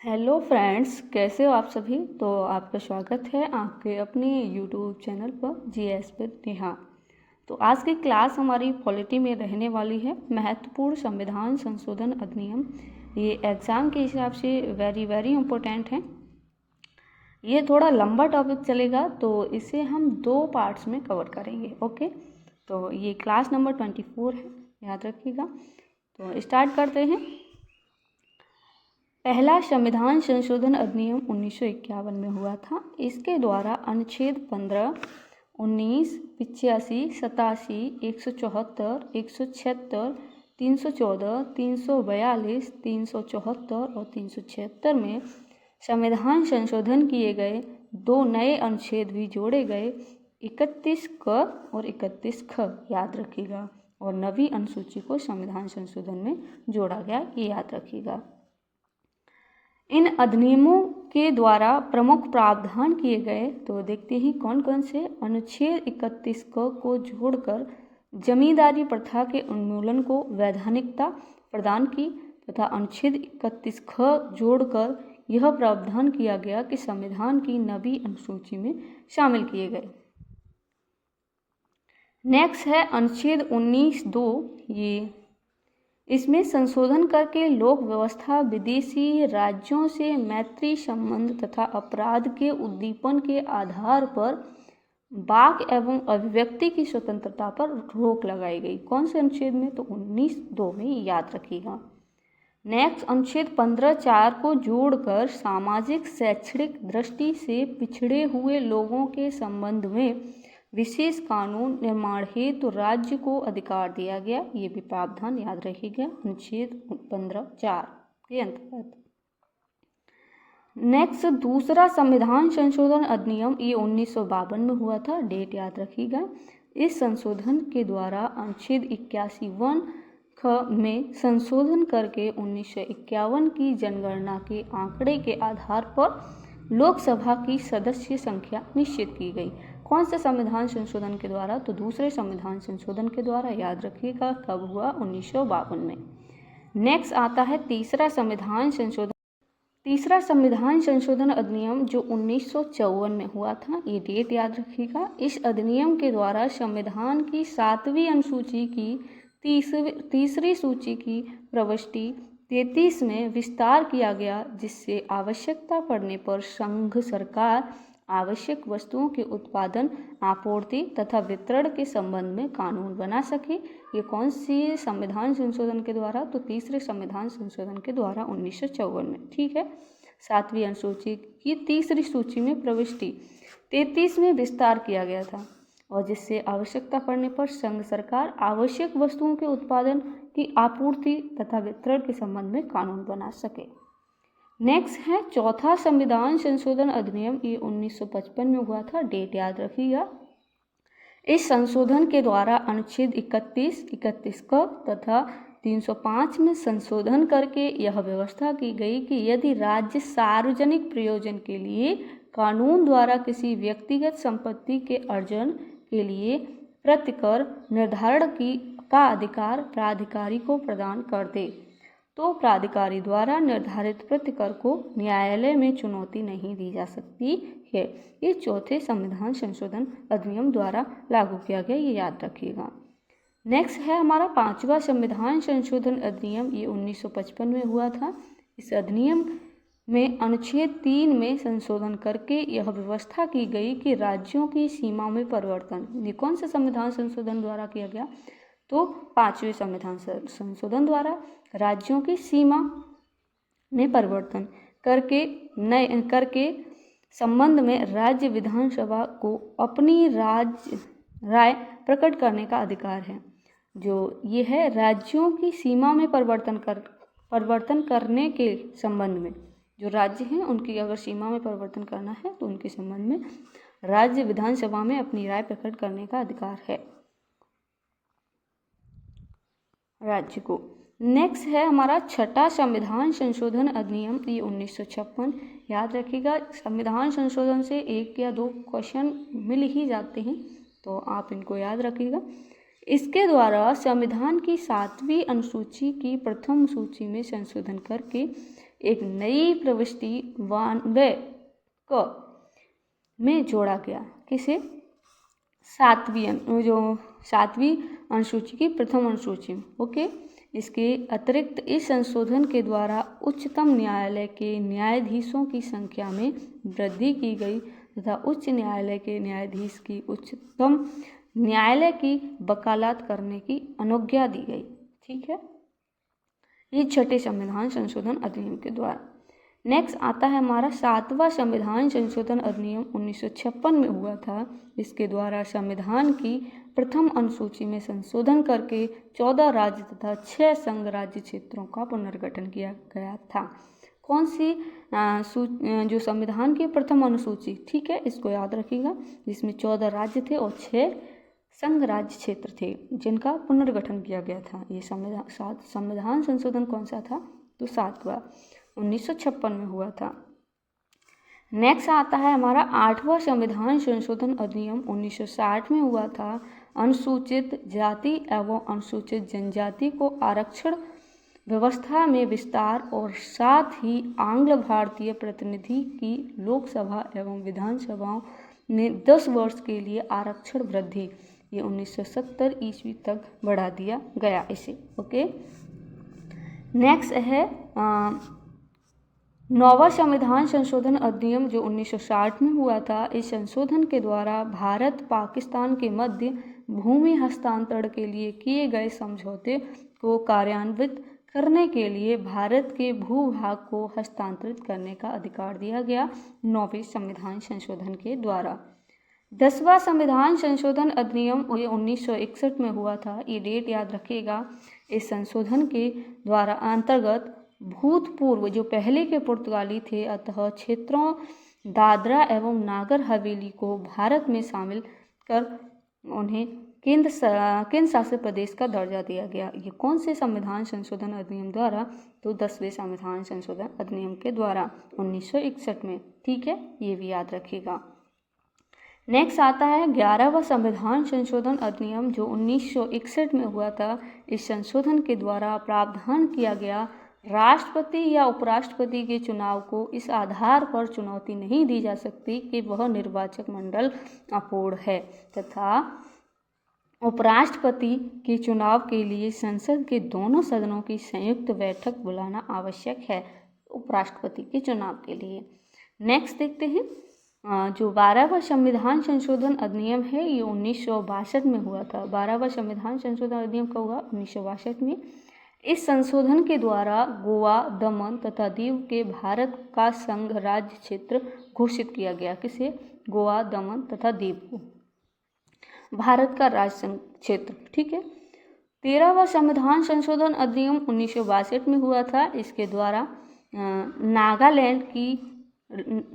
Hello friends, कैसे हो आप सभी। तो आपका स्वागत है आपके अपने यूट्यूब चैनल पर जीएस विद नेहा। तो आज की क्लास हमारी पॉलिटी में रहने वाली है महत्वपूर्ण संविधान संशोधन अधिनियम। ये एग्ज़ाम के हिसाब से वेरी इम्पोर्टेंट है। ये थोड़ा लंबा टॉपिक चलेगा तो इसे हम 2 पार्ट्स में कवर करेंगे। ओके, तो ये क्लास नंबर 24 है, याद रखिएगा। तो स्टार्ट करते हैं। पहला संविधान संशोधन अधिनियम 1951 में हुआ था। इसके द्वारा अनुच्छेद 15, 19, 85, 87, 174, 176, 314, 342, 374 और 376 में संविधान संशोधन किए गए। 2 नए अनुच्छेद भी जोड़े गए, 31 क और 31 ख, याद रखिएगा। और नवी अनुसूची को संविधान संशोधन में जोड़ा गया, ये याद रखिएगा। इन अधिनियमों के द्वारा प्रमुख प्रावधान किए गए, तो देखते हैं कौन कौन से। अनुच्छेद 31 क को जोड़कर जमींदारी प्रथा के उन्मूलन को वैधानिकता प्रदान की तथा अनुच्छेद 31 ख जोड़कर यह प्रावधान किया गया कि संविधान की नवी अनुसूची में शामिल किए गए। नेक्स्ट है अनुच्छेद 19(2). ये इसमें संशोधन करके लोक व्यवस्था, विदेशी राज्यों से मैत्री संबंध तथा अपराध के उद्दीपन के आधार पर वाक एवं अभिव्यक्ति की स्वतंत्रता पर रोक लगाई गई। कौन से अनुच्छेद में? तो 19(2) में, याद रखिएगा। नेक्स्ट अनुच्छेद 15(4) को जोड़कर सामाजिक शैक्षणिक दृष्टि से पिछड़े हुए लोगों के संबंध में विशेष कानून निर्माण हेतु राज्य को अधिकार दिया गया। ये भी प्रावधान याद रखिएगा अनुच्छेद 15(4) के अंतर्गत। नेक्स्ट दूसरा संविधान संशोधन अधिनियम, ये 1952 में हुआ था। डेट याद रखिएगा। इस संशोधन के द्वारा अनुच्छेद 81(1) ख में संशोधन करके 1951 की जनगणना के आंकड़े के आधार पर लोकसभा की सदस्य संख्या निश्चित की गई। कौन से संविधान संशोधन के द्वारा? तो दूसरे संविधान संशोधन के द्वारा, याद रखिएगा। कब हुआ? 1952 में। नेक्स्ट आता है तीसरा संविधान संशोधन। तीसरा संविधान संशोधन अधिनियम जो 1954 में हुआ था, ये डेट याद रखिएगा। इस अधिनियम के द्वारा संविधान की 7वीं अनुसूची की तीसरी सूची की प्रविष्टि 33 में विस्तार किया गया, जिससे आवश्यकता पड़ने पर संघ सरकार आवश्यक वस्तुओं के उत्पादन, आपूर्ति तथा वितरण के संबंध में कानून बना सके। ये कौन सी संविधान संशोधन के द्वारा? तो तीसरे संविधान संशोधन के द्वारा 1954 में, ठीक है। 7वीं अनुसूची की तीसरी सूची में प्रविष्टि 33 में विस्तार किया गया था, और जिससे आवश्यकता पड़ने पर संघ सरकार आवश्यक वस्तुओं के उत्पादन की आपूर्ति तथा वितरण के संबंध में कानून बना सके। नेक्स्ट है चौथा संविधान संशोधन अधिनियम, ये 1955 में हुआ था। डेट याद रखिएगा। इस संशोधन के द्वारा अनुच्छेद 31, 31 क तथा 305 में संशोधन करके यह व्यवस्था की गई कि यदि राज्य सार्वजनिक प्रयोजन के लिए कानून द्वारा किसी व्यक्तिगत संपत्ति के अर्जन के लिए प्रतिकर निर्धारण का अधिकार प्राधिकारी को प्रदान कर दे, तो प्राधिकारी द्वारा निर्धारित प्रतिकर को न्यायालय में चुनौती नहीं दी जा सकती है। ये चौथे संविधान संशोधन अधिनियम द्वारा लागू किया गया, ये याद रखिएगा। नेक्स्ट है हमारा 5वां संविधान संशोधन अधिनियम, ये 1955 में हुआ था। इस अधिनियम में अनुच्छेद 3 में संशोधन करके यह व्यवस्था की गई कि राज्यों की सीमा में परिवर्तन। ये कौन से संविधान संशोधन द्वारा किया गया? तो 5वें संविधान संशोधन द्वारा राज्यों की सीमा में परिवर्तन करके संबंध में राज्य विधानसभा को अपनी राय प्रकट करने का अधिकार है। जो ये है राज्यों की सीमा में परिवर्तन करने के संबंध में, जो राज्य हैं उनकी अगर सीमा में परिवर्तन करना है तो उनके संबंध में राज्य विधानसभा में अपनी राय प्रकट करने का अधिकार है राज्य को। नेक्स्ट है हमारा छठा संविधान संशोधन अधिनियम, ये 1956, याद रखिएगा। संविधान संशोधन से 1 या 2 क्वेश्चन मिल ही जाते हैं, तो आप इनको याद रखिएगा। इसके द्वारा संविधान की 7वीं अनुसूची की प्रथम सूची में संशोधन करके एक नई प्रविष्टि 92 क में जोड़ा गया। किसे? 7वीं अनुसूची की प्रथम अनुसूची में। ओके। इसके अतिरिक्त इस संशोधन के द्वारा उच्चतम न्यायालय के न्यायाधीशों की संख्या में वृद्धि की गई तथा उच्च न्यायालय के न्यायाधीश की उच्चतम न्यायालय की वकालत करने की अनुज्ञा दी गई। ठीक है, ये छठे संविधान संशोधन अधिनियम के द्वारा। नेक्स्ट आता है हमारा 7वां संविधान संशोधन अधिनियम 1956 में हुआ था। इसके द्वारा संविधान की प्रथम अनुसूची में संशोधन करके 14 राज्य तथा 6 संघ राज्य क्षेत्रों का पुनर्गठन किया गया था। कौन सी जो संविधान की प्रथम अनुसूची, ठीक है, इसको याद रखिएगा, जिसमें 14 राज्य थे और 6 संघ राज्य क्षेत्र थे जिनका पुनर्गठन किया गया था। ये संविधान संशोधन कौन सा था? तो 7वां 1956 में हुआ था। नेक्स्ट आता है हमारा 8वां संविधान संशोधन अधिनियम 1960 में हुआ था। अनुसूचित जाति एवं अनुसूचित जनजाति को आरक्षण व्यवस्था में विस्तार और साथ ही आंग्ल भारतीय प्रतिनिधि की लोकसभा एवं विधानसभाओं में 10 वर्ष के लिए आरक्षण वृद्धि, ये 1970 ईस्वी तक बढ़ा दिया गया इसे। ओके। नेक्स्ट है 9वां संविधान संशोधन अधिनियम जो 1960 में हुआ था। इस संशोधन के द्वारा भारत पाकिस्तान के मध्य भूमि हस्तांतरण के लिए किए गए समझौते को कार्यान्वित करने के लिए भारत के भूभाग को हस्तांतरित करने का अधिकार दिया गया 9वें संविधान संशोधन के द्वारा। 10वां संविधान संशोधन अधिनियम 1961 में हुआ था। ये डेट याद रखिएगा। इस संशोधन के द्वारा अंतर्गत भूतपूर्व जो पहले के पुर्तगाली थे अतः क्षेत्रों दादरा एवं नागर हवेली को भारत में शामिल कर उन्हें केंद्र शासित प्रदेश का दर्जा दिया गया। ये कौन से संविधान संशोधन अधिनियम द्वारा? तो 10वें संविधान संशोधन अधिनियम के द्वारा 1961 में। ठीक है, ये भी याद रखिएगा। नेक्स्ट आता है 11वां संविधान संशोधन अधिनियम जो 1961 में हुआ था। इस संशोधन के द्वारा प्रावधान किया गया राष्ट्रपति या उपराष्ट्रपति के चुनाव को इस आधार पर चुनौती नहीं दी जा सकती कि वह निर्वाचक मंडल अपूर्ण है तथा उपराष्ट्रपति के चुनाव के लिए संसद के दोनों सदनों की संयुक्त बैठक बुलाना आवश्यक है उपराष्ट्रपति के चुनाव के लिए। नेक्स्ट देखते हैं जो 12वां संविधान संशोधन अधिनियम है, ये 1962 में हुआ था। 12वां संविधान संशोधन अधिनियम कब हुआ? 1962 में। इस संशोधन के द्वारा गोवा, दमन तथा दीव के भारत का संघ राज्य क्षेत्र घोषित किया गया। किसे? गोवा, दमन तथा दीव को भारत का राज्य क्षेत्र। ठीक है। 13वां संविधान संशोधन अधिनियम 1962 में हुआ था। इसके द्वारा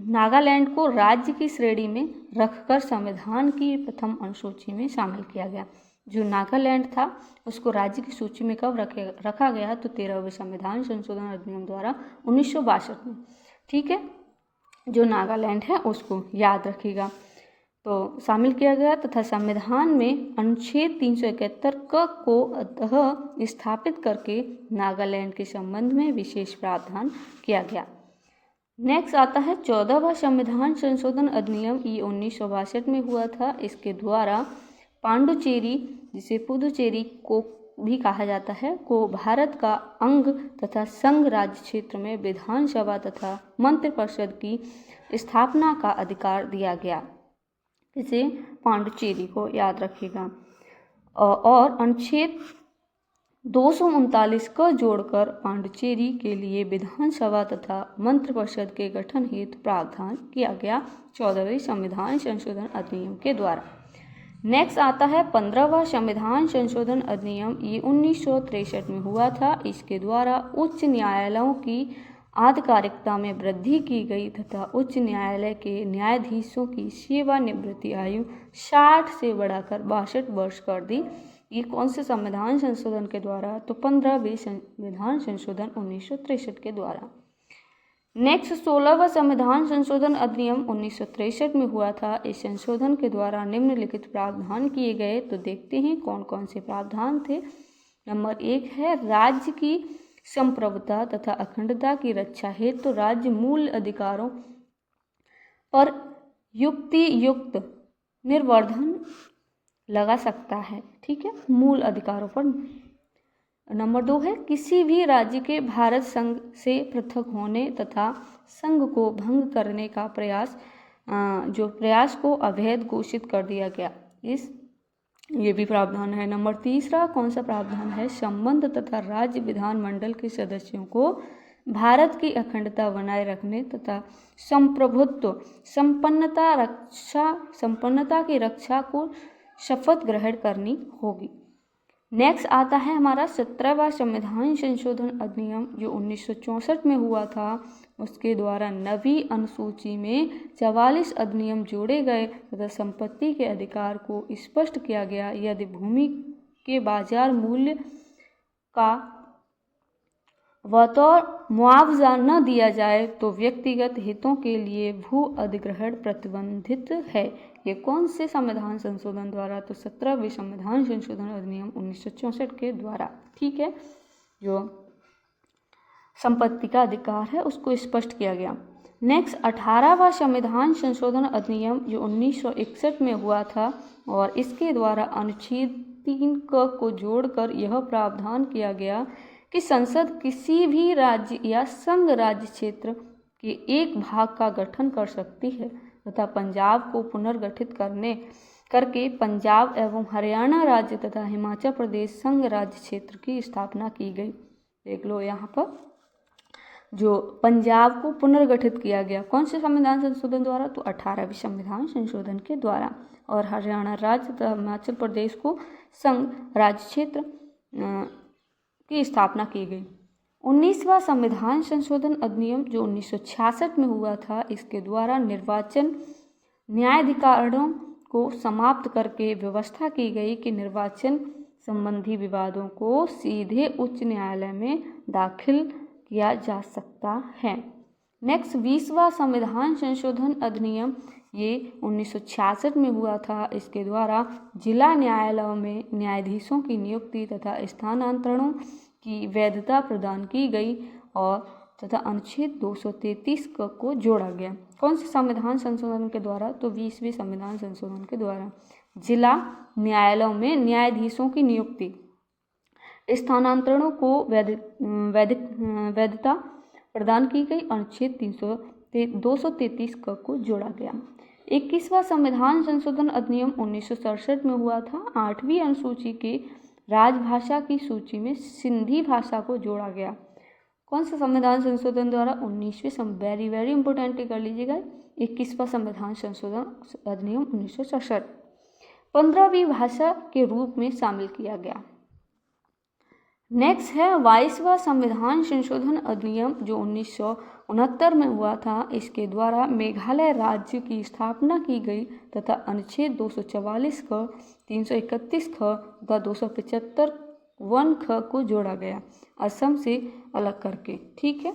नागालैंड को राज्य की श्रेणी में रखकर संविधान की प्रथम अनुसूची में शामिल किया गया। जो नागालैंड था उसको राज्य की सूची में कब रखा गया? तो 13वें संविधान संशोधन अधिनियम द्वारा 1962 में। ठीक है, जो नागालैंड है उसको याद रखिएगा। तो शामिल किया गया तथा संविधान में अनुच्छेद 371 को अतः स्थापित करके नागालैंड के संबंध में विशेष प्रावधान किया गया। नेक्स्ट आता है 14वां संविधान संशोधन अधिनियम, ये 1962 में हुआ था। इसके द्वारा पांडुचेरी, जिसे पुदुचेरी को भी कहा जाता है, को भारत का अंग तथा संघ राज्य क्षेत्र में विधानसभा तथा मंत्रिपरिषद की स्थापना का अधिकार दिया गया। इसे पांडुचेरी को याद रखिएगा। और अनुच्छेद 239 को जोड़कर पांडुचेरी के लिए विधानसभा तथा मंत्रिपरिषद के गठन हेतु प्रावधान किया गया 14वें संविधान संशोधन अधिनियम के द्वारा। नेक्स्ट आता है 15वां संविधान संशोधन अधिनियम, ये 1963 में हुआ था। इसके द्वारा उच्च न्यायालयों की आधिकारिकता में वृद्धि की गई तथा उच्च न्यायालय के न्यायाधीशों की सेवानिवृत्ति आयु 60 से बढ़ाकर 62 वर्ष कर दी। ये कौन से संविधान संशोधन के द्वारा? तो 15वें संविधान संशोधन 1963 के द्वारा। नेक्स्ट 16वां संविधान संशोधन अधिनियम 1963 में हुआ था। इस संशोधन के द्वारा निम्नलिखित प्रावधान किए गए। तो देखते हैं कौन कौन से प्रावधान थे। नंबर 1 है राज्य की संप्रभुता तथा अखंडता की रक्षा हेतु तो राज्य मूल अधिकारों पर युक्ति युक्त निर्वर्धन लगा सकता है। ठीक है, मूल अधिकारों पर। नंबर 2 है किसी भी राज्य के भारत संघ से पृथक होने तथा संघ को भंग करने का प्रयास को अवैध घोषित कर दिया गया। ये भी प्रावधान है। नंबर 3 कौन सा प्रावधान है? संबंध तथा राज्य विधानमंडल के सदस्यों को भारत की अखंडता बनाए रखने तथा संप्रभुत्व संपन्नता की रक्षा को शपथ ग्रहण करनी होगी। नेक्स्ट आता है हमारा 17वां संविधान संशोधन अधिनियम जो 1964 में हुआ था। उसके द्वारा नवी अनुसूची में 44 अधिनियम जोड़े गए तथा संपत्ति के अधिकार को स्पष्ट किया गया। यदि भूमि के बाजार मूल्य का बतौर मुआवजा न दिया जाए तो व्यक्तिगत हितों के लिए भू अधिग्रहण प्रतिबंधित है। ये कौन से संविधान संशोधन द्वारा? तो 17वें संविधान संशोधन अधिनियम 1964 के द्वारा। ठीक है, जो संपत्ति का अधिकार है उसको स्पष्ट किया गया। नेक्स्ट 18वां संविधान संशोधन अधिनियम जो 1961 में हुआ था और इसके द्वारा अनुच्छेद 3 को जोड़कर यह प्रावधान किया गया कि संसद किसी भी राज्य या संघ राज्य क्षेत्र के एक भाग का गठन कर सकती है तथा पंजाब को पुनर्गठित करके पंजाब एवं हरियाणा राज्य तथा हिमाचल प्रदेश संघ राज्य क्षेत्र की स्थापना की गई। देख लो यहाँ पर जो पंजाब को पुनर्गठित किया गया कौन से संविधान संशोधन द्वारा? तो 18वें संविधान संशोधन के द्वारा। और हरियाणा राज्य तथा हिमाचल प्रदेश को संघ राज्य क्षेत्र की स्थापना की गई। 19वां संविधान संशोधन अधिनियम जो 1966 में हुआ था। इसके द्वारा निर्वाचन न्यायाधिकरणों को समाप्त करके व्यवस्था की गई कि निर्वाचन संबंधी विवादों को सीधे उच्च न्यायालय में दाखिल किया जा सकता है। नेक्स्ट 20वां संविधान संशोधन अधिनियम ये 1966 में हुआ था। इसके द्वारा जिला न्यायालयों में न्यायाधीशों की नियुक्ति तथा स्थानांतरणों की वैधता प्रदान की गई और तथा अनुच्छेद 233 को जोड़ा गया। कौन से संविधान संशोधन के द्वारा? तो 20वें संविधान संशोधन के द्वारा। जिला न्यायालयों में न्यायाधीशों की नियुक्ति स्थानांतरणों को वैधता प्रदान की गई। अनुच्छेद 233 को जोड़ा गया। 21वां संविधान संशोधन अधिनियम 1967 में हुआ था। 8वीं अनुसूची के राजभाषा की सूची में सिंधी भाषा को जोड़ा गया। कौन सा संविधान संशोधन द्वारा? 19वें वेरी इंपॉर्टेंट कर लीजिएगा। 21वां संविधान संशोधन अधिनियम 1967 15वीं भाषा के रूप में शामिल किया गया। नेक्स्ट है 22वां संविधान संशोधन अधिनियम जो 1969 में हुआ था। इसके द्वारा मेघालय राज्य की स्थापना की गई तथा अनुच्छेद 244 ख 331 ख तथा 275 1 ख को जोड़ा गया असम से अलग करके। ठीक है,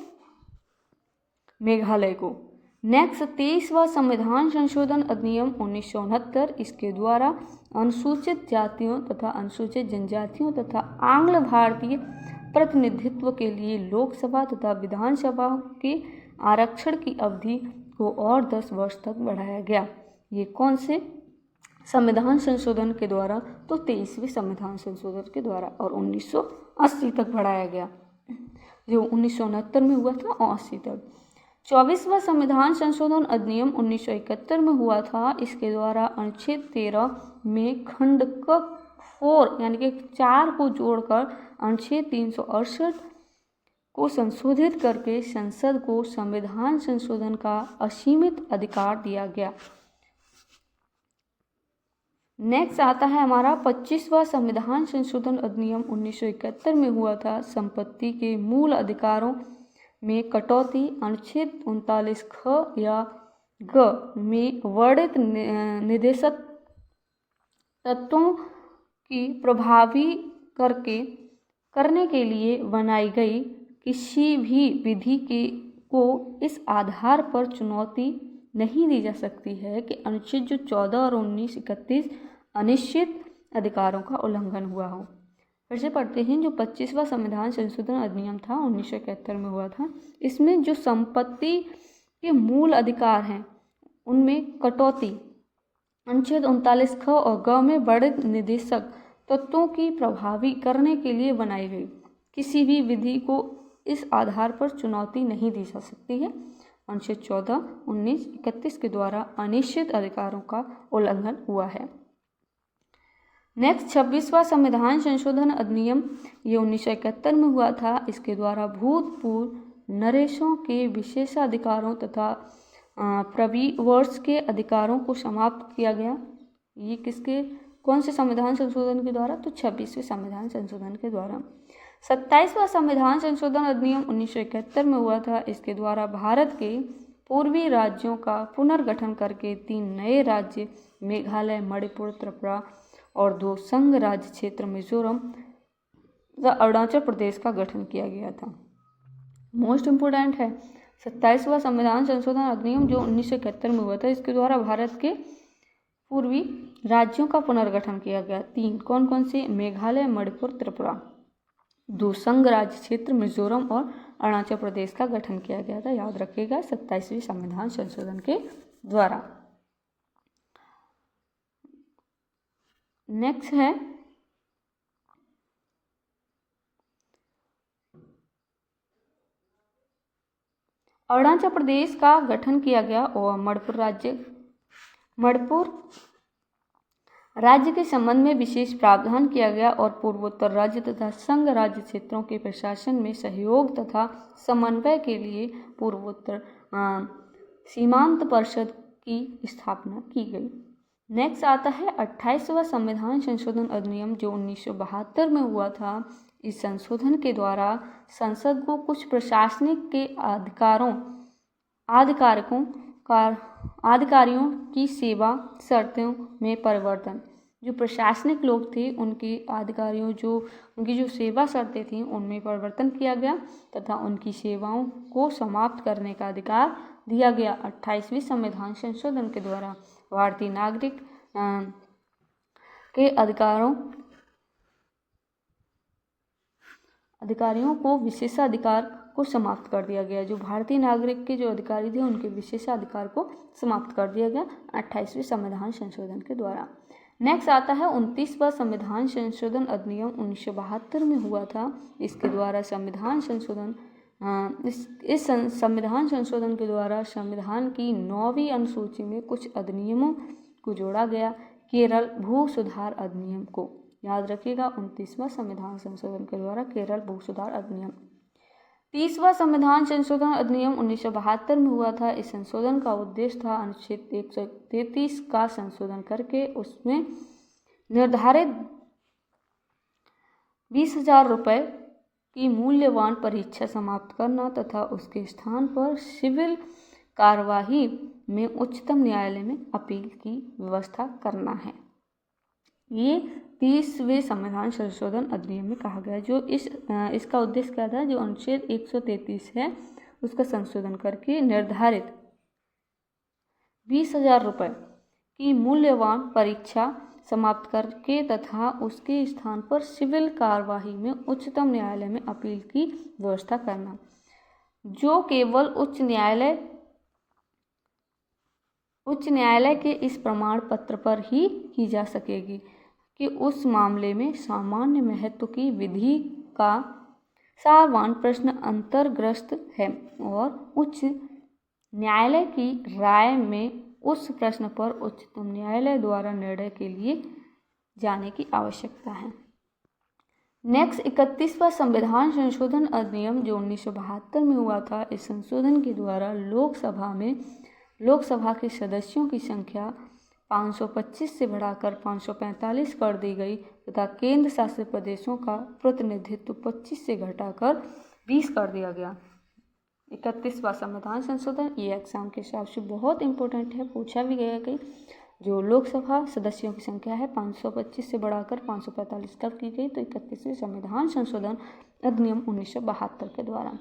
मेघालय को। नेक्स्ट 23वां संविधान संशोधन अधिनियम 1969। इसके द्वारा अनुसूचित जातियों तथा अनुसूचित जनजातियों तथा आंग्ल भारतीय प्रतिनिधित्व के लिए लोकसभा तथा विधानसभा के आरक्षण की अवधि को और 10 वर्ष तक बढ़ाया गया। ये कौन से संविधान संशोधन के द्वारा? तो 23वें संविधान संशोधन के द्वारा और 1980 तक बढ़ाया गया। जो 1969 में हुआ था और 80 तक। 24वां संविधान संशोधन अधिनियम 1971 में हुआ था। इसके द्वारा अनुच्छेद 13 में खंड क 4 यानी कि 4 को जोड़कर अनुच्छेद 368 को संशोधित करके संसद को संविधान संशोधन का असीमित अधिकार दिया गया। नेक्स्ट आता है हमारा 25वां संविधान संशोधन अधिनियम 1971 में हुआ था। संपत्ति के मूल अधिकारों में कटौती अनुच्छेद 39 ख या ग में वर्णित निर्देशक तत्वों की प्रभावी करने के लिए बनाई गई किसी भी विधि को इस आधार पर चुनौती नहीं दी जा सकती है कि अनुच्छेद जो 14 और 19, 31 अनिश्चित अधिकारों का उल्लंघन हुआ हो। फिर से पढ़ते हैं। जो 25वां संविधान संशोधन अधिनियम था 1971 में हुआ था, इसमें जो संपत्ति के मूल अधिकार हैं उनमें कटौती अनुच्छेद 39 ख और ग में वर्णित निर्देशक तत्वों की प्रभावी करने के लिए बनाई गई किसी भी विधि को इस आधार पर चुनौती नहीं दी जा सकती है। अनुच्छेद 14, 19, 31 के द्वारा अनिश्चित अधिकारों का उल्लंघन हुआ है। नेक्स्ट 26वां संविधान संशोधन अधिनियम ये 1971 में हुआ था। इसके द्वारा भूतपूर्व नरेशों के विशेषाधिकारों तथा प्रविवर्ष के अधिकारों को समाप्त किया गया। ये किसके कौन से संविधान संशोधन के द्वारा? तो 26वें संविधान संशोधन के द्वारा। 27वां संविधान संशोधन अधिनियम 1971 में हुआ था। इसके द्वारा भारत के पूर्वी राज्यों का पुनर्गठन करके 3 नए राज्य मेघालय, मणिपुर, त्रिपुरा और 2 संघ राज्य क्षेत्र मिजोरम तथा अरुणाचल प्रदेश का गठन किया गया था। मोस्ट इम्पोर्टेंट है 27वां संविधान संशोधन अधिनियम जो 1971 में हुआ था। इसके द्वारा भारत के पूर्वी राज्यों का पुनर्गठन किया गया। 3 कौन कौन से? मेघालय, मणिपुर, त्रिपुरा। 2 संघ राज्य क्षेत्र मिजोरम और अरुणाचल प्रदेश का गठन किया गया था। याद रखिएगा 27वें संविधान संशोधन के द्वारा। नेक्स्ट है अरुणाचल प्रदेश का गठन किया गया और मणिपुर राज्य के संबंध में विशेष प्रावधान किया गया और पूर्वोत्तर राज्य तथा संघ राज्य क्षेत्रों के प्रशासन में सहयोग तथा समन्वय के लिए पूर्वोत्तर सीमांत परिषद की स्थापना की गई। नेक्स्ट आता है 28वां संविधान संशोधन अधिनियम जो 1972 में हुआ था। इस संशोधन के द्वारा संसद को कुछ प्रशासनिक के अधिकारियों की सेवा शर्तों में परिवर्तन। जो प्रशासनिक लोग थे उनके अधिकारियों उनकी जो सेवा शर्तें थीं उनमें परिवर्तन किया गया तथा उनकी सेवाओं को समाप्त करने का अधिकार दिया गया। 28वें संविधान संशोधन के द्वारा भारतीय नागरिक के अधिकारियों को विशेषाधिकार को समाप्त कर दिया गया। जो भारतीय नागरिक के जो अधिकारी थे उनके विशेषाधिकार को समाप्त कर दिया गया 28वें संविधान संशोधन के द्वारा। नेक्स्ट आता है 29वां संविधान संशोधन अधिनियम 1972 में हुआ था। इसके द्वारा संविधान संशोधन के द्वारा संविधान की 9वीं अनुसूची में कुछ अधिनियमों को जोड़ा गया। केरल भू सुधार अधिनियम को याद रखिएगा 29वां संविधान संशोधन के द्वारा केरल भू सुधार अधिनियम। 30वां संविधान संशोधन अधिनियम 1972 में हुआ था। इस संशोधन का उद्देश्य था अनुच्छेद 133 का संशोधन करके उसमें निर्धारित 20,000 रुपये की मूल्यवान परीक्षा समाप्त करना तथा उसके स्थान पर सिविल कार्यवाही में उच्चतम न्यायालय में अपील की व्यवस्था करना है। ये 30वें संविधान संशोधन अधिनियम में कहा गया। जो इसका उद्देश्य क्या था? जो अनुच्छेद 133 है उसका संशोधन करके निर्धारित 20,000 रुपये की मूल्यवान परीक्षा समाप्त करके तथा उसके स्थान पर सिविल कार्यवाही में उच्चतम न्यायालय में अपील की व्यवस्था करना, जो केवल उच्च न्यायालय के इस प्रमाण पत्र पर ही की जा सकेगी कि उस मामले में सामान्य महत्व की विधि का सारवान प्रश्न अंतर्ग्रस्त है और उच्च न्यायालय की राय में उस प्रश्न पर उच्चतम न्यायालय द्वारा निर्णय के लिए जाने की आवश्यकता है। नेक्स्ट 31वां संविधान संशोधन अधिनियम जो 1972 में हुआ था। इस संशोधन के द्वारा लोकसभा के सदस्यों की संख्या 525 से बढ़ाकर 545 कर दी गई तथा केंद्र शासित प्रदेशों का प्रतिनिधित्व 25 से घटाकर 20 कर दिया गया। 31वां संविधान संशोधन ये एग्जाम के हिसाब से बहुत इंपॉर्टेंट है, पूछा भी गया कि जो लोकसभा सदस्यों की संख्या है 525 से बढ़ाकर 545 कब की गई? तो 31वें संविधान संशोधन अधिनियम 1972 के द्वारा।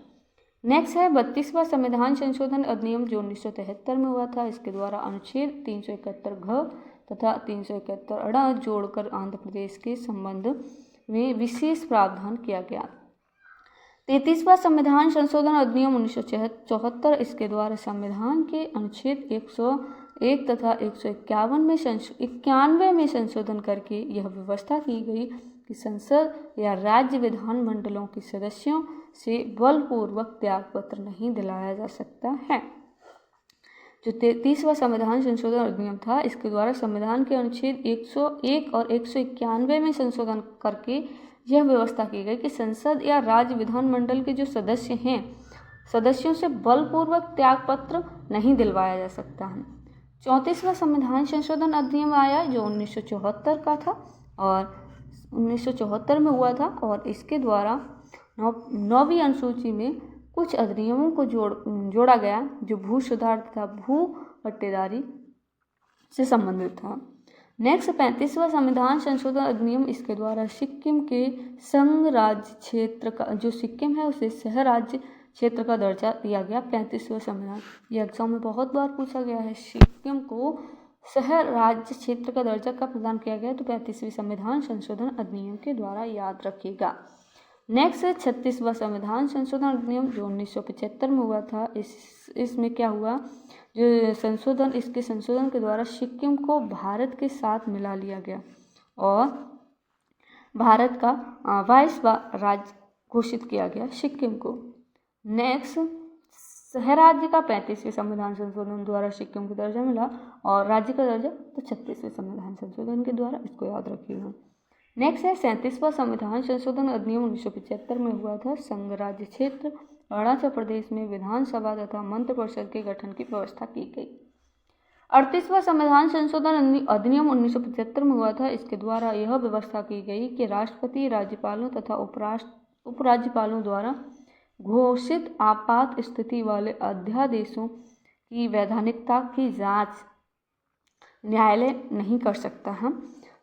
नेक्स्ट है 32वां संविधान संशोधन अधिनियम जो 1973 में हुआ था। इसके द्वारा अनुच्छेद 371 घ तथा 371 अड़ जोड़कर आंध्र प्रदेश के संबंध में विशेष प्रावधान किया गया। 33वां संविधान संशोधन अधिनियम 1974, इसके द्वारा संविधान के अनुच्छेद 101 तथा 191 में संशोधन करके यह व्यवस्था की गई कि संसद या राज्य विधानमंडलों के सदस्यों से बलपूर्वक त्यागपत्र नहीं दिलाया जा सकता है। जो 33वां संविधान संशोधन अधिनियम था, इसके द्वारा संविधान के अनुच्छेद 101 और 191 में संशोधन करके यह व्यवस्था की गई कि संसद या राज्य विधानमंडल के जो सदस्य हैं, सदस्यों से बलपूर्वक त्यागपत्र नहीं दिलवाया जा सकता है। 34वां संविधान संशोधन अधिनियम आया जो 1974 का था और 1974 में हुआ था और इसके द्वारा 9वीं अनुसूची में कुछ अधिनियमों को जोड़ा गया जो भू सुधार तथा भू पट्टेदारी से संबंधित था। नेक्स्ट 35वां संविधान संशोधन अधिनियम, इसके द्वारा सिक्किम के संघ राज्य क्षेत्र का जो सिक्किम है उसे सह राज्य क्षेत्र का दर्जा दिया गया। 35वां संविधान, ये एग्जाम में बहुत बार पूछा गया है, सिक्किम को सह राज्य क्षेत्र का दर्जा कब प्रदान किया गया, तो 35वें संविधान संशोधन अधिनियम के द्वारा, याद रखिएगा। नेक्स्ट है 36वां संविधान संशोधन अधिनियम जो 1975 में हुआ था। इसमें क्या हुआ, जो संशोधन, इसके संशोधन के द्वारा सिक्किम को भारत के साथ मिला लिया गया और भारत का 22वां राज्य घोषित किया गया सिक्किम को। नेक्स्ट सहराज्य का 35वें संविधान संशोधन द्वारा सिक्किम को दर्जा मिला और राज्य का दर्जा तो 36वें संविधान संशोधन के द्वारा, इसको याद रखिएगा। नेक्स्ट है 37वां संविधान संशोधन अधिनियम 1975 में हुआ था। संघ राज्य क्षेत्र अरुणाचल प्रदेश में विधानसभा तथा मंत्रिपरिषद के गठन की व्यवस्था की गई। 38वां संविधान संशोधन अधिनियम 1975 में हुआ था। इसके द्वारा यह व्यवस्था की गई कि राष्ट्रपति, राज्यपालों तथा उपराज्यपालों द्वारा घोषित आपात स्थिति वाले अध्यादेशों की वैधानिकता की जांच न्यायालय नहीं कर सकता है।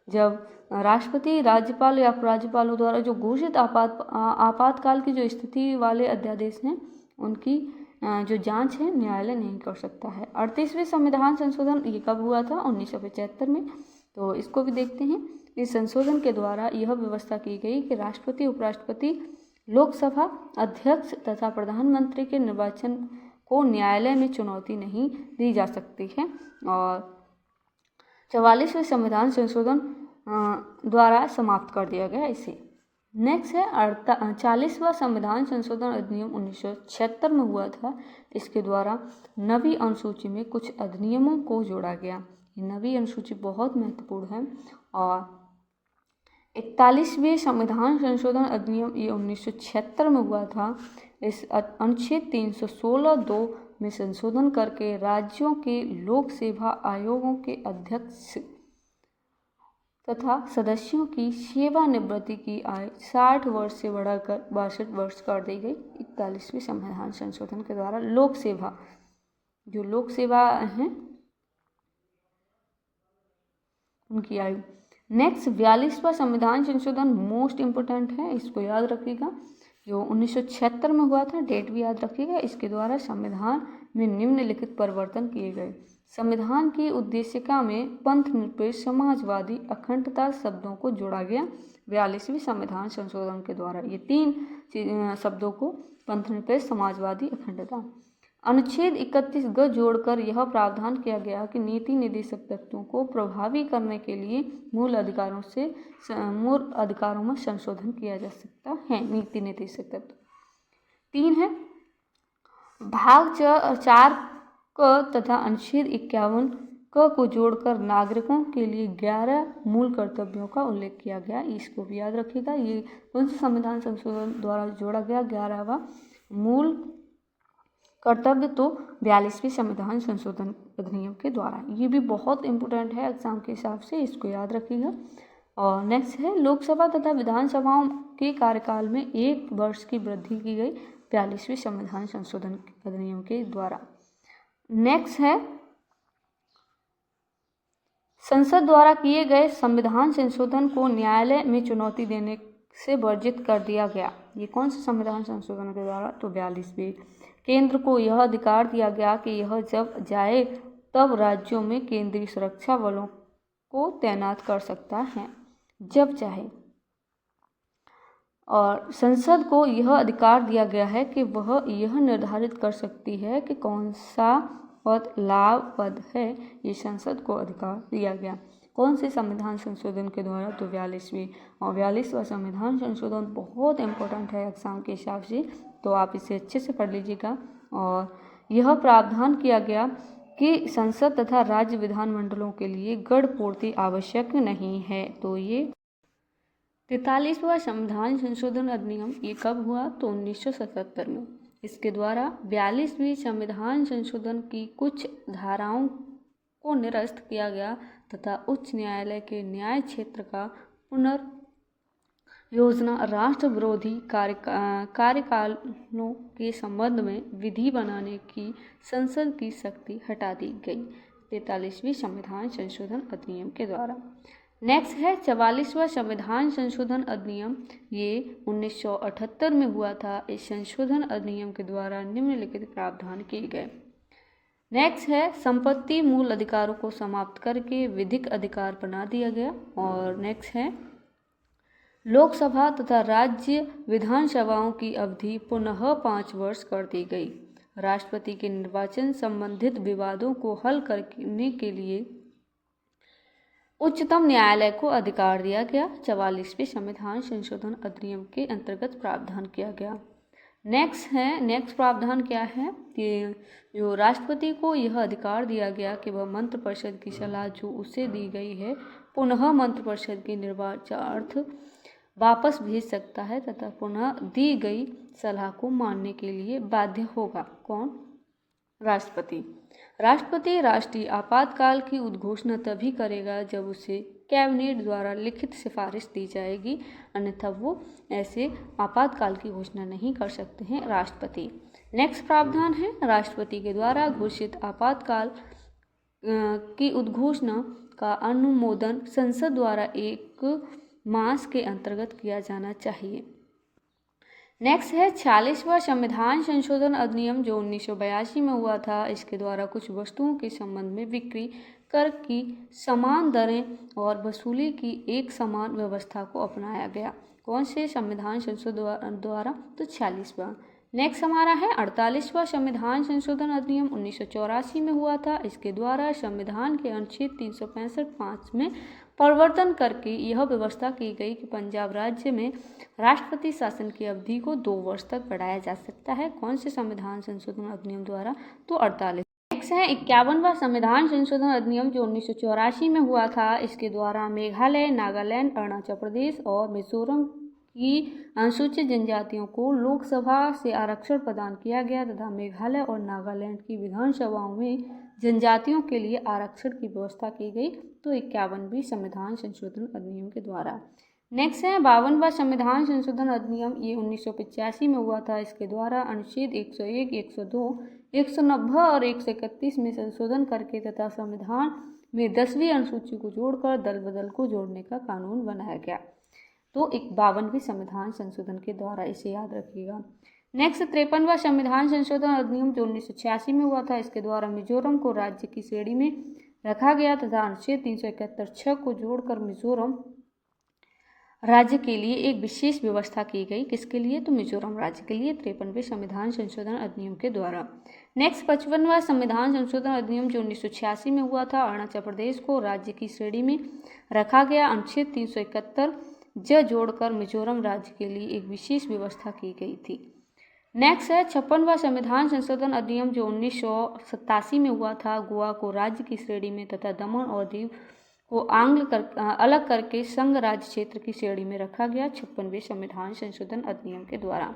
जब राष्ट्रपति, राज्यपाल या उपराज्यपालों द्वारा जो घोषित आपातकाल की जो स्थिति वाले अध्यादेश हैं, उनकी जो जांच है न्यायालय नहीं कर सकता है। 38वें संविधान संशोधन ये कब हुआ था, 1975 में, तो इसको भी देखते हैं। इस संशोधन के द्वारा यह व्यवस्था की गई कि राष्ट्रपति, उपराष्ट्रपति, लोकसभा अध्यक्ष तथा प्रधानमंत्री के निर्वाचन को न्यायालय में चुनौती नहीं दी जा सकती है। और 44वें संविधान संशोधन द्वारा समाप्त कर दिया गया इसे। नेक्स्ट है 40वां संविधान संशोधन अधिनियम 1976 में हुआ था। इसके द्वारा नवीं अनुसूची में कुछ अधिनियमों को जोड़ा गया। ये नवीं अनुसूची बहुत महत्वपूर्ण है। और 41वें संविधान संशोधन अधिनियम ये 1976 में हुआ था। इस अनुच्छेद 316(2) में संशोधन करके राज्यों के लोक सेवा आयोगों के अध्यक्ष तथा सदस्यों की सेवानिवृत्ति की आयु 60 वर्ष से बढ़ाकर 62 वर्ष कर दी गई। 41वें संविधान संशोधन के द्वारा लोक सेवा, जो लोक सेवा हैं उनकी आयु। नेक्स्ट 42वां संविधान संशोधन मोस्ट इम्पोर्टेंट है, इसको याद रखिएगा, जो 1976 में हुआ था। डेट भी याद रखिएगा। इसके द्वारा संविधान में निम्नलिखित परिवर्तन किए गए। संविधान की उद्देशिका में पंथ निरपेक्ष, समाजवादी, अखंडता शब्दों को जोड़ा गया। 42वें संविधान संशोधन के द्वारा ये 3 शब्दों को, पंथ निरपेक्ष, समाजवादी, अखंडता, अनुच्छेद 31 ग जोड़कर यह प्रावधान किया गया कि नीति निर्देशक तत्वों को प्रभावी करने के लिए मूल अधिकारों में संशोधन किया जा सकता है। नीति निर्देशक तत्व 3 है, भाग 4 क तथा अनुच्छेद 51 क को जोड़कर नागरिकों के लिए 11 मूल कर्तव्यों का उल्लेख किया गया। इसको भी याद रखिएगा। ये कौन सा संविधान संशोधन द्वारा जोड़ा गया 11वां मूल कर्तव्य, तो 42वें संविधान संशोधन अधिनियम के द्वारा। ये भी बहुत इंपॉर्टेंट है एग्जाम के हिसाब से, इसको याद रखिएगा। और नेक्स्ट है लोकसभा तथा विधानसभाओं के कार्यकाल में 1 वर्ष की वृद्धि की गई 42वें संविधान संशोधन अधिनियम के द्वारा। नेक्स्ट है संसद द्वारा किए गए संविधान संशोधन को न्यायालय में चुनौती देने से वर्जित कर दिया गया। ये कौन से संविधान संशोधन के द्वारा? तो 42वें। केंद्र को यह अधिकार दिया गया कि यह जब चाहे तब राज्यों में केंद्रीय सुरक्षा बलों को तैनात कर सकता है, जब चाहे। और संसद को यह अधिकार दिया गया है कि वह यह निर्धारित कर सकती है कि कौन सा पद लाभ पद है। ये संसद को अधिकार दिया गया। कौन से संविधान संशोधन के द्वारा? तो 42वें। और 42वां संविधान संशोधन बहुत इंपॉर्टेंट है एग्जाम के हिसाब से, तो आप इसे अच्छे से पढ़ लीजिएगा। और यह प्रावधान किया गया कि संसद तथा राज्य विधानमंडलों के लिए गढ़ पूर्ति आवश्यक नहीं है। तो ये 43वां संविधान संशोधन अधिनियम ये कब हुआ? तो 1977 में। इसके द्वारा 42वीं संविधान संशोधन की कुछ धाराओं को निरस्त किया गया तथा उच्च न्यायालय के न्याय क्षेत्र का पुनर्योजना राष्ट्र विरोधी कार्यकालों के संबंध में विधि बनाने की संसद की शक्ति हटा दी गई 43वीं संविधान संशोधन अधिनियम के द्वारा। नेक्स्ट है 44वां संविधान संशोधन अधिनियम। ये 1978 में हुआ था। इस संशोधन अधिनियम के द्वारा निम्नलिखित प्रावधान किए गए। नेक्स्ट है संपत्ति मूल अधिकारों को समाप्त करके विधिक अधिकार बना दिया गया। और नेक्स्ट है लोकसभा तथा राज्य विधानसभाओं की अवधि पुनः 5 वर्ष कर दी गई। राष्ट्रपति के निर्वाचन संबंधित विवादों को हल करने के लिए उच्चतम न्यायालय को अधिकार दिया गया। 44वें संविधान संशोधन अधिनियम के अंतर्गत प्रावधान किया गया। नेक्स्ट प्रावधान क्या है कि जो राष्ट्रपति को यह अधिकार दिया गया कि वह मंत्रिपरिषद की सलाह जो उसे दी गई है पुनः मंत्रिपरिषद के निर्वाचनार्थ वापस भेज सकता है तथा पुनः दी गई सलाह को मानने के लिए बाध्य होगा। कौन? राष्ट्रपति। राष्ट्रपति राष्ट्रीय आपातकाल की उद्घोषणा तभी करेगा जब उसे कैबिनेट द्वारा लिखित सिफारिश दी जाएगी, अन्यथा वो ऐसे आपातकाल की घोषणा नहीं कर सकते हैं राष्ट्रपति। नेक्स्ट प्रावधान है राष्ट्रपति के द्वारा घोषित आपातकाल की उद्घोषणा का अनुमोदन संसद द्वारा 1 मास के अंतर्गत किया जाना चाहिए। नेक्स्ट है 46वां संविधान संशोधन अधिनियम जो 1982 में हुआ था। इसके द्वारा कुछ वस्तुओं के संबंध में बिक्री कर की समान दरें और वसूली की एक समान व्यवस्था को अपनाया गया। कौन से संविधान संशोधन द्वारा? तो 46वां। नेक्स्ट हमारा है 48वां संविधान संशोधन अधिनियम 1984 में हुआ था। इसके द्वारा संविधान के अनुच्छेद 365 में परिवर्तन करके यह व्यवस्था की गई कि पंजाब राज्य में राष्ट्रपति शासन की अवधि को 2 वर्ष तक बढ़ाया जा सकता है। कौन से संविधान संशोधन अधिनियम द्वारा? तो 48। नेक्स्ट है 51वां संविधान संशोधन अधिनियम जो 1984 में हुआ था। इसके द्वारा मेघालय, नागालैंड, अरुणाचल प्रदेश और मिजोरम की अनुसूचित जनजातियों को लोकसभा से आरक्षण प्रदान किया गया तथा मेघालय और नागालैंड की विधानसभाओं में जनजातियों के लिए आरक्षण की व्यवस्था की गई। तो 51वीं संविधान संशोधन अधिनियम के द्वारा। नेक्स्ट है 52वां संविधान संशोधन अधिनियम। ये 1985 में हुआ था। इसके द्वारा अनुच्छेद 101, 102, 190 और 131 में संशोधन करके तथा संविधान में 10वीं अनुसूची को जोड़कर दल बदल को जोड़ने का कानून बनाया गया। तो 52वीं संविधान संशोधन के द्वारा, इसे याद रखिएगा। नेक्स्ट 53वां संविधान संशोधन अधिनियम जो 1986 में हुआ था। इसके द्वारा मिजोरम को राज्य की श्रेणी में रखा गया तथा अनुच्छेद 371(6) को जोड़कर मिजोरम राज्य के लिए एक विशेष व्यवस्था की गई। किसके लिए? तो मिजोरम राज्य के लिए 53वें संविधान संशोधन अधिनियम के द्वारा। नेक्स्ट 55वां संविधान संशोधन अधिनियम जो 1986 में हुआ था। अरुणाचल प्रदेश को राज्य की श्रेणी में रखा गया। अनुच्छेद 371 ज जोड़कर मिजोरम राज्य के लिए एक विशेष व्यवस्था की गई थी। नेक्स्ट है 56वां संविधान संशोधन अधिनियम जो 1987 में हुआ था। गोवा को राज्य की श्रेणी में तथा दमन और दीव को अलग करके संघ राज्य क्षेत्र की श्रेणी में रखा गया 56वें संविधान संशोधन अधिनियम के द्वारा।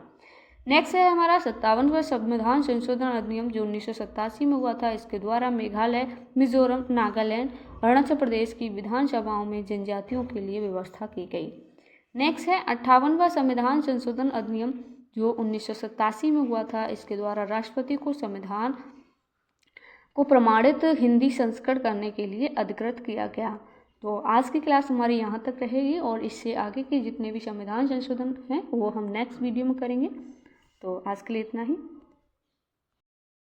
नेक्स्ट है हमारा 57वां संविधान संशोधन अधिनियम जो 1987 में हुआ था। इसके द्वारा मेघालय, मिजोरम, नागालैंड, अरुणाचल प्रदेश की विधानसभाओं में जनजातियों के लिए व्यवस्था की गई। नेक्स्ट है 58वां संविधान संशोधन अधिनियम जो 1987 में हुआ था। इसके द्वारा राष्ट्रपति को संविधान को प्रमाणित हिंदी संस्करण करने के लिए अधिकृत किया गया। तो आज की क्लास हमारी यहाँ तक रहेगी और इससे आगे के जितने भी संविधान संशोधन हैं वो हम नेक्स्ट वीडियो में करेंगे। तो आज के लिए इतना ही।